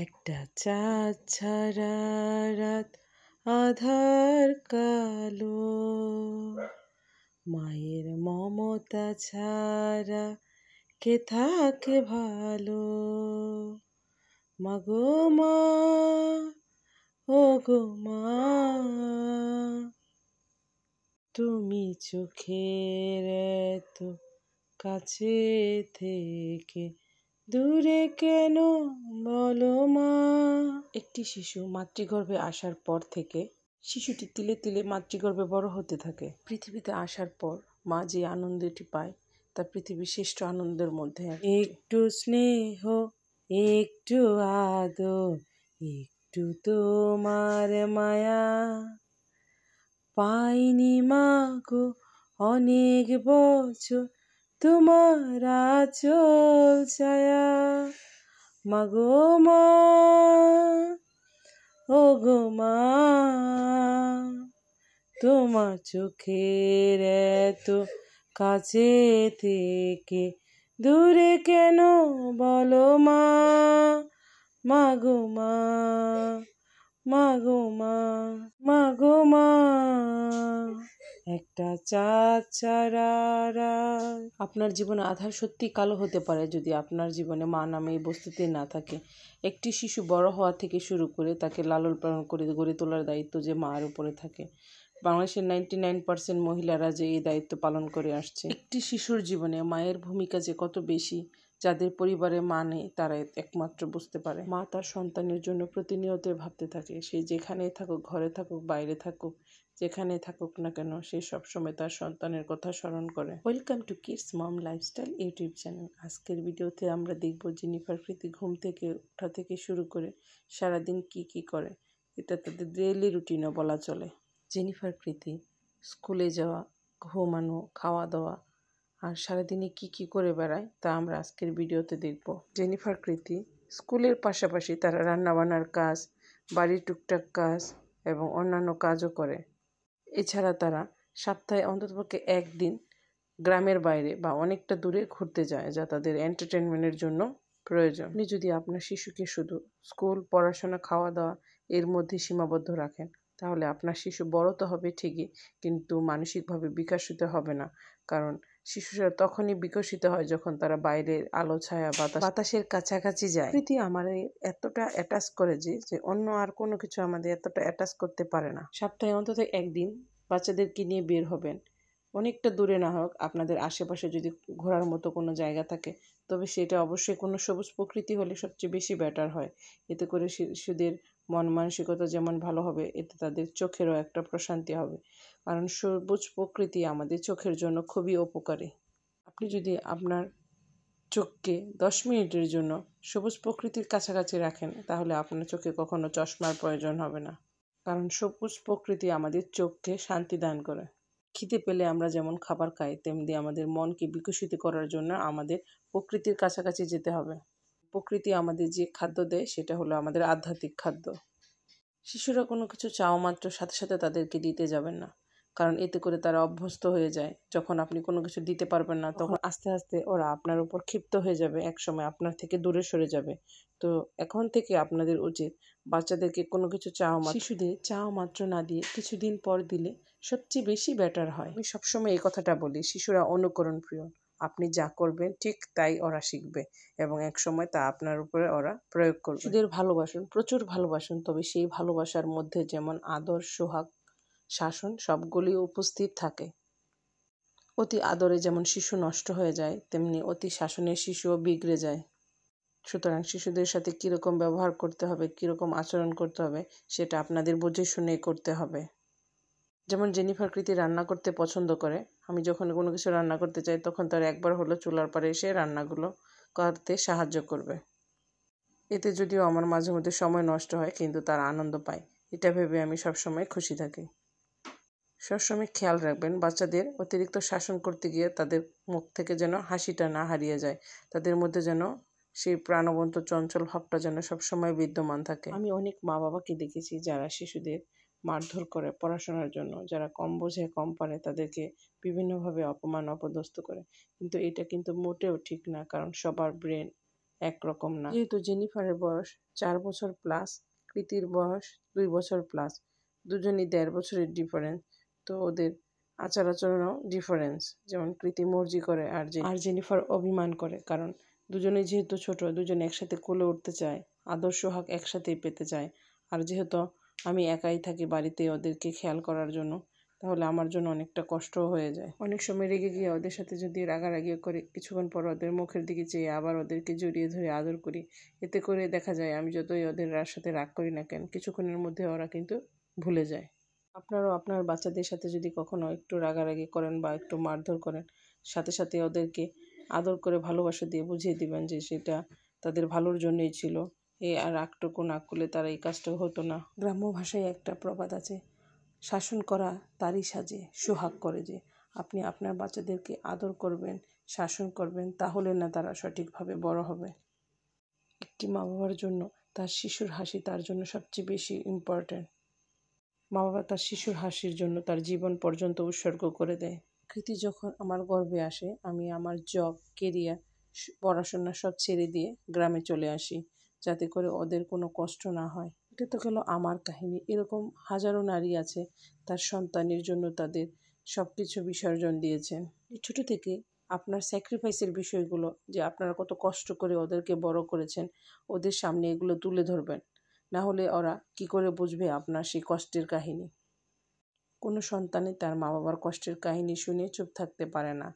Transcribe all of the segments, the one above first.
একটা চাঁদ ছাড়া রাত আধার কালো, মায়ের মমতা ছাড়া কে থাকে ভালো। মাগো মা, ও গো মা, তুমি চোখের এত কাছে থেকে দূরে কেন বলো মা। একটি শিশু মাতৃগর্ভে আসার পর থেকে শিশুটি তিলে তিলে মাতৃগর্ভে বড় হতে থাকে। পৃথিবীতে আসার পর মা যে আনন্দটি পায় তা পৃথিবীর শ্রেষ্ঠ আনন্দের মধ্যে একটু স্নেহ, একটু আদর, একটু তোমার মায়া পাইনি মা গো অনেক বছর তোমার আঁচল ছায়া। মাগো মা, ও গো মা, তোমার চোখের এত কাছে থেকে দূরে কেন বলো মা। মাগো মা, মাগো মা, মাগো মা, একটা চাঁদ ছাড়া রাত। আপনার জীবনে আধার সত্যি কালো হতে পারে যদি আপনার জীবনে মা নামে এই বস্তুতে না থাকে। একটি শিশু বড় হওয়া থেকে শুরু করে তাকে লালন পালন করে গড়ে তোলার দায়িত্ব যে মার উপরে থাকে। বাংলাদেশের 99% মহিলারা যে এই দায়িত্ব পালন করে আসছে। একটি শিশুর জীবনে মায়ের ভূমিকা যে কত বেশি, যাদের পরিবারে মা নেই তারা একমাত্র বুঝতে পারে। মা তার সন্তানের জন্য প্রতিনিয়ত ভাবতে থাকে। সে যেখানেই থাকুক, ঘরে থাকুক, বাইরে থাকুক, যেখানে থাকুক না কেন, সে সবসময় তার সন্তানের কথা স্মরণ করে। Welcome to kids mom lifestyle YouTube channel. আজকের ভিডিওতে আমরা দেখব জেনিফার প্রীতি ঘুম থেকে ওঠা থেকে শুরু করে সারাদিন কি করে। এটা তাদের ডেইলি রুটিনও বলা চলে। জেনিফার প্রীতি স্কুলে যাওয়া, ঘুমানো, খাওয়া দাওয়া আর সারাদিনে কি করে বেড়ায় তা আমরা আজকের ভিডিওতে দেখব। জেনিফার প্রীতি স্কুলের পাশাপাশি তারা রান্নাবান্নার কাজ, বাড়ির টুকটাক কাজ এবং অন্যান্য কাজও করে। এছাড়া তারা সপ্তাহে অন্ততপক্ষে একদিন গ্রামের বাইরে বা অনেকটা দূরে ঘুরতে যায়, যা তাদের এন্টারটেনমেন্টের জন্য প্রয়োজন। আপনি যদি আপনার শিশুকে শুধু স্কুল, পড়াশোনা, খাওয়া দাওয়া এর মধ্যে সীমাবদ্ধ রাখেন, তাহলে আপনার শিশু বড় তো হবে ঠিকই, কিন্তু মানসিকভাবে বিকশিত হবে না। কারণ শিশুরা তখনই বিকশিত হয় যখন তারা বাইরের আলো, ছায়া, বাতাসের কাছাকাছি যায়। প্রীতি আমাদের এতটা অ্যাটাচ করে যে অন্য আর কোনো কিছু আমাদের এতটা অ্যাটাচ করতে পারে না। সপ্তাহে অন্তত একদিন বাচ্চাদেরকে নিয়ে বের হবেন। অনেকটা দূরে না হোক, আপনাদের আশেপাশে যদি ঘোরার মতো কোনো জায়গা থাকে, তবে সেটা অবশ্যই কোনো সবুজ প্রকৃতি হলে সবচেয়ে বেশি বেটার হয়। এতে করে শিশুদের মন মানসিকতা যেমন ভালো হবে, এতে তাদের চোখেরও একটা প্রশান্তি হবে। কারণ সবুজ প্রকৃতি আমাদের চোখের জন্য খুবই উপকারী। আপনি যদি আপনার চোখকে 10 মিনিটের জন্য সবুজ প্রকৃতির কাছাকাছি রাখেন, তাহলে আপনার চোখে কখনো চশমার প্রয়োজন হবে না। কারণ সবুজ প্রকৃতি আমাদের চোখকে শান্তি দান করে। খিদে পেলে আমরা যেমন খাবার খাই, তেমনি আমাদের মনকে বিকশিত করার জন্য আমাদের প্রকৃতির কাছাকাছি যেতে হবে। প্রকৃতি আমাদের যে খাদ্য দেয় সেটা হলো আমাদের আধ্যাত্মিক খাদ্য। শিশুরা কোনো কিছু চাওয়া মাত্র সাথে সাথে তাদেরকে দিতে যাবেন না, কারণ এতে করে তারা অভ্যস্ত হয়ে যায়। যখন আপনি কোনো কিছু দিতে পারবেন না, তখন আস্তে আস্তে ওরা আপনার উপর ক্ষিপ্ত হয়ে যাবে, একসময় আপনার থেকে দূরে সরে যাবে। তো এখন থেকে আপনাদের উচিত বাচ্চাদেরকে কোনো কিছু শিশুদের চাওয়া মাত্র না দিয়ে কিছুদিন পর দিলে সবচেয়ে বেশি বেটার হয়। আমি সবসময় এই কথাটা বলি, শিশুরা অনুকরণ প্রিয়। আপনি যা করবেন ঠিক তাই ওরা শিখবে এবং একসময় তা আপনার উপরে ওরা প্রয়োগ করবে। শিশুদের ভালোবাসুন, প্রচুর ভালোবাসুন, তবে সেই ভালোবাসার মধ্যে যেমন আদর, সোহাগ, শাসন সবগুলি উপস্থিত থাকে। অতি আদরে যেমন শিশু নষ্ট হয়ে যায়, তেমনি অতি শাসনে শিশুও বিগড়ে যায়। সুতরাং শিশুদের সাথে কীরকম ব্যবহার করতে হবে, কীরকম আচরণ করতে হবে, সেটা আপনাদের বুঝে শুনে করতে হবে। যেমন জেনিফার প্রীতি রান্না করতে পছন্দ করে। আমি যখন কোনো কিছু রান্না করতে চাই, তখন তার একবার হলো চুলার পাড়ে এসে রান্নাগুলো করতে সাহায্য করবে। এতে যদিও আমার মাঝে মধ্যে সময় নষ্ট হয়, কিন্তু তার আনন্দ পায়। এটা ভেবে আমি সবসময় খুশি থাকি। সবসময় খেয়াল রাখবেন বাচ্চাদের অতিরিক্ত শাসন করতে গিয়ে তাদের মুখ থেকে যেন হাসিটা না হারিয়ে যায়, তাদের মধ্যে যেন সেই প্রাণবন্ত চঞ্চল ভাবটা যেন সবসময় বিদ্যমান থাকে। আমি অনেক মা বাবাকে দেখেছি যারা শিশুদের মারধর করে পড়াশোনার জন্য, যারা কম বোঝে, কম পারে, তাদেরকে বিভিন্নভাবে অপমান, অপদস্থ করে। কিন্তু এটা কিন্তু মোটেও ঠিক না, কারণ সবার ব্রেন একরকম না। যেহেতু জেনিফারের বয়স 4 বছর প্লাস, কৃতির বয়স 2 বছর প্লাস, দুজনই 1.5 বছরের ডিফারেন্স, তো ওদের আচার আচরণও ডিফারেন্স। যেমন কৃতি মর্জি করে আর জেনিফার অভিমান করে, কারণ দুজনেই যেহেতু ছোট, দুজনে একসাথে কোলে উঠতে চায়, আদর্শ হাক একসাথেই পেতে চায়। আর যেহেতু আমি একাই থাকি বাড়িতে ওদেরকে খেয়াল করার জন্য, তাহলে আমার জন্য অনেকটা কষ্টও হয়ে যায়। অনেক সময় রেগে গিয়ে ওদের সাথে যদি রাগারাগিও করে, কিছুক্ষণ পর ওদের মুখের দিকে চেয়ে আবার ওদেরকে জড়িয়ে ধরে আদর করি। এতে করে দেখা যায় আমি যতই ওদের সাথে রাগ করি না কেন, কিছুক্ষণের মধ্যে ওরা কিন্তু ভুলে যায়। আপনারাও আপনার বাচ্চাদের সাথে যদি কখনো একটু রাগারাগি করেন বা একটু মারধর করেন, সাথে সাথে ওদেরকে আদর করে ভালোবাসা দিয়ে বুঝিয়ে দিবেন যে সেটা তাদের ভালোর জন্যই ছিল। আর রাগটুকু না করলে তারা এই কাজটা হতো না। গ্রাম্য ভাষায় একটা প্রবাদ আছে, শাসন করা তারই সাজে সোহাগ করে যে। আপনি আপনার বাচ্চাদেরকে আদর করবেন, শাসন করবেন, তাহলে না তারা সঠিকভাবে বড় হবে। একটি মা বাবার জন্য তার শিশুর হাসি তার জন্য সবচেয়ে বেশি ইম্পর্ট্যান্ট। মা বাবা তার শিশুর হাসির জন্য তার জীবন পর্যন্ত উৎসর্গ করে দেয়। কৃতি যখন আমার গর্ভে আসে, আমি আমার জব, কেরিয়ার, পড়াশোনা সব ছেড়ে দিয়ে গ্রামে চলে আসি, যাতে করে ওদের কোনো কষ্ট না হয়। এটা তো গেল আমার কাহিনী। এরকম হাজারো নারী আছে তার সন্তানের জন্য তাদের সব কিছু বিসর্জন দিয়েছেন। ছোট থেকে আপনার স্যাক্রিফাইসের বিষয়গুলো, যে আপনারা কত কষ্ট করে ওদেরকে বড় করেছেন, ওদের সামনে এগুলো তুলে ধরবেন। না হলে ওরা কি করে বুঝবে আপনার সেই কষ্টের কাহিনী। কোনো সন্তানই তার মা বাবার কষ্টের কাহিনী শুনে চুপ থাকতে পারে না।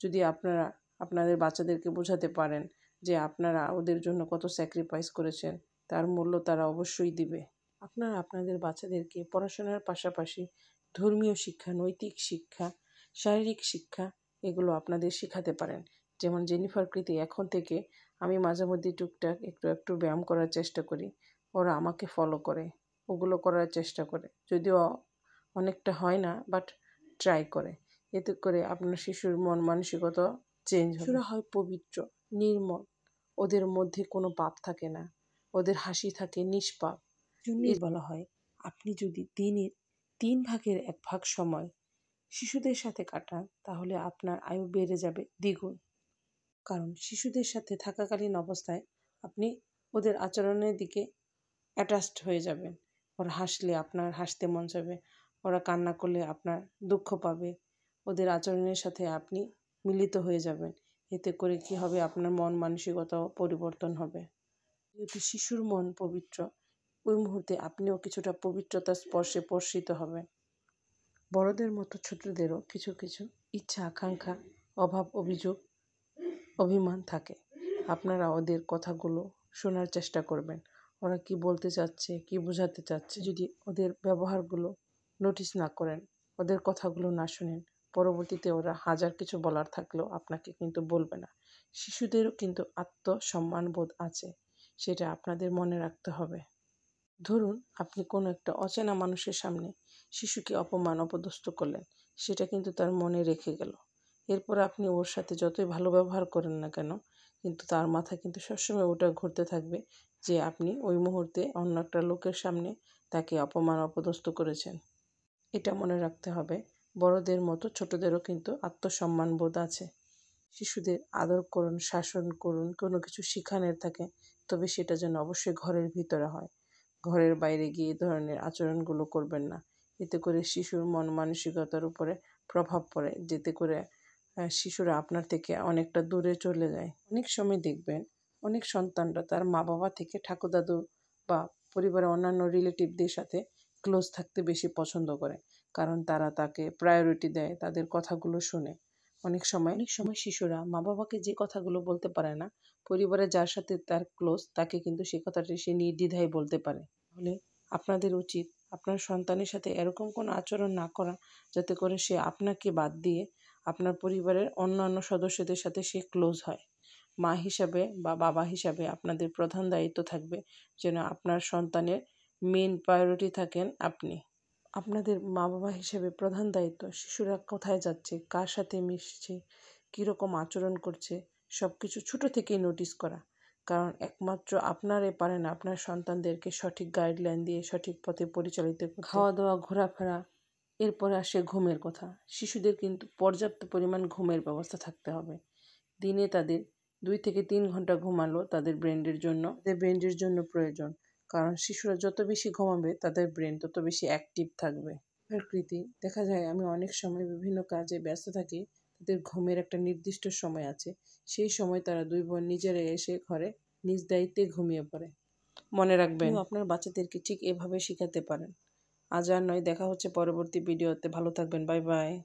যদি আপনারা আপনাদের বাচ্চাদেরকে বোঝাতে পারেন যে আপনারা ওদের জন্য কত স্যাক্রিফাইস করেছেন, তার মূল্য তারা অবশ্যই দিবে। আপনারা আপনাদের বাচ্চাদেরকে পড়াশোনার পাশাপাশি ধর্মীয় শিক্ষা, নৈতিক শিক্ষা, শারীরিক শিক্ষা, এগুলো আপনাদের শেখাতে পারেন। যেমন জেনিফার কৃতি এখন থেকে আমি মাঝে মধ্যে টুকটাক একটু একটু ব্যায়াম করার চেষ্টা করি, ওরা আমাকে ফলো করে, ওগুলো করার চেষ্টা করে। যদিও অনেকটা হয় না, বাট ট্রাই করে। এতে করে আপনার শিশুর মন মানসিকতা চেঞ্জ হবে। শিশুরা হয় পবিত্র, নির্মল, ওদের মধ্যে কোনো পাপ থাকে না, ওদের হাসি থাকে নিষ্পাপ। জন্যই বলা হয়, আপনি যদি দিনের 3 ভাগের 1 ভাগ সময় শিশুদের সাথে কাটান, তাহলে আপনার আয়ু বেড়ে যাবে দ্বিগুণ। কারণ শিশুদের সাথে থাকাকালীন অবস্থায় আপনি ওদের আচরণের দিকে অ্যাটাচড হয়ে যাবেন। ওরা হাসলে আপনার হাসতে মন চাইবে, ওরা কান্না করলে আপনার দুঃখ পাবে, ওদের আচরণের সাথে আপনি মিলিত হয়ে যাবেন। এতে করে কি হবে, আপনার মন মানসিকতাও পরিবর্তন হবে। যেহেতু শিশুর মন পবিত্র, ওই মুহূর্তে আপনিও কিছুটা পবিত্রতার স্পর্শে স্পর্শিত হবেন। বড়দের মতো ছোটদেরও কিছু কিছু ইচ্ছা, আকাঙ্ক্ষা, অভাব, অভিযোগ, অভিমান থাকে। আপনারা ওদের কথাগুলো শোনার চেষ্টা করবেন, ওরা কি বলতে চাচ্ছে, কি বোঝাতে চাচ্ছে। যদি ওদের ব্যবহারগুলো নোটিস না করেন, ওদের কথাগুলো না শুনেন, পরবর্তীতে ওরা হাজার কিছু বলার থাকলেও আপনাকে কিন্তু বলবে না। শিশুদেরও কিন্তু আত্মসম্মান বোধ আছে, সেটা আপনাদের মনে রাখতে হবে। ধরুন আপনি কোনো একটা অচেনা মানুষের সামনে শিশুকে অপমান অপদস্থ করলেন, সেটা কিন্তু তার মনে রেখে গেল। এরপর আপনি ওর সাথে যতই ভালো ব্যবহার করেন না কেন, কিন্তু তার মাথায় কিন্তু সবসময় ওটা ঘুরতে থাকবে যে আপনি ওই মুহূর্তে অন্য একটা লোকের সামনে তাকে অপমান অপদস্থ করেছেন। এটা মনে রাখতে হবে, বড়দের মতো ছোটদেরও কিন্তু আত্মসম্মান বোধ আছে। শিশুদের আদর করুন, শাসন করুন, কোনো কিছু শেখানোর থাকে, তবে সেটা যেন অবশ্যই ঘরের ভিতরে হয়। ঘরের বাইরে গিয়ে এই ধরনের আচরণগুলো করবেন না। এতে করে শিশুর মন মানসিকতার উপরে প্রভাব পড়ে, যেতে করে শিশুরা আপনার থেকে অনেকটা দূরে চলে যায়। অনেক সময় দেখবেন অনেক সন্তানরা তার মা বাবা থেকে ঠাকুর দাদু বা পরিবারের অন্যান্য রিলেটিভদের সাথে ক্লোজ থাকতে বেশি পছন্দ করে, কারণ তারা তাকে প্রায়োরিটি দেয়, তাদের কথাগুলো শোনে। অনেক সময় শিশুরা মা বাবাকে যে কথাগুলো বলতে পারে না, পরিবারে যার সাথে তার ক্লোজ তাকে কিন্তু সে কথাটি সে নির্দ্বিধায় বলতে পারে। তাহলে আপনাদের উচিত আপনার সন্তানের সাথে এরকম কোনো আচরণ না করা, যাতে করে সে আপনাকে বাদ দিয়ে আপনার পরিবারের অন্যান্য সদস্যদের সাথে সে ক্লোজ হয়। মা হিসাবে বা বাবা হিসাবে আপনাদের প্রধান দায়িত্ব থাকবে যেন আপনার সন্তানের মেন প্রায়োরিটি থাকেন আপনি। আপনাদের মা বাবা হিসেবে প্রধান দায়িত্ব শিশুরা কোথায় যাচ্ছে, কার সাথে মিশছে, কীরকম আচরণ করছে, সব কিছু ছোটো থেকেই নোটিস করা। কারণ একমাত্র আপনারাই পারেন আপনার সন্তানদেরকে সঠিক গাইডলাইন দিয়ে সঠিক পথে পরিচালিত করতে। খাওয়া দাওয়া, ঘোরাফেরা, এরপরে আসে ঘুমের কথা। শিশুদের কিন্তু পর্যাপ্ত পরিমাণ ঘুমের ব্যবস্থা থাকতে হবে। দিনে তাদের 2 থেকে 3 ঘন্টা ঘুমালো তাদের ব্রেনের জন্য প্রয়োজন। কারণ শিশুরা যত বেশি ঘুমাবে তাদের ব্রেন তত বেশি অ্যাক্টিভ থাকবে। প্রকৃতি দেখা যায় আমি অনেক সময় বিভিন্ন কাজে ব্যস্ত থাকি, তাদের ঘুমের একটা নির্দিষ্ট সময় আছে। সেই সময় তারা 2 বোন নিজেরা এসে ঘরে নিজ দায়িত্বে ঘুমিয়ে পড়ে। মনে রাখবেন আপনার বাচ্চাদেরকে ঠিক এভাবে শেখাতে পারেন। আজ আর নয়, দেখা হচ্ছে পরবর্তী ভিডিওতে। ভালো থাকবেন। Bye bye.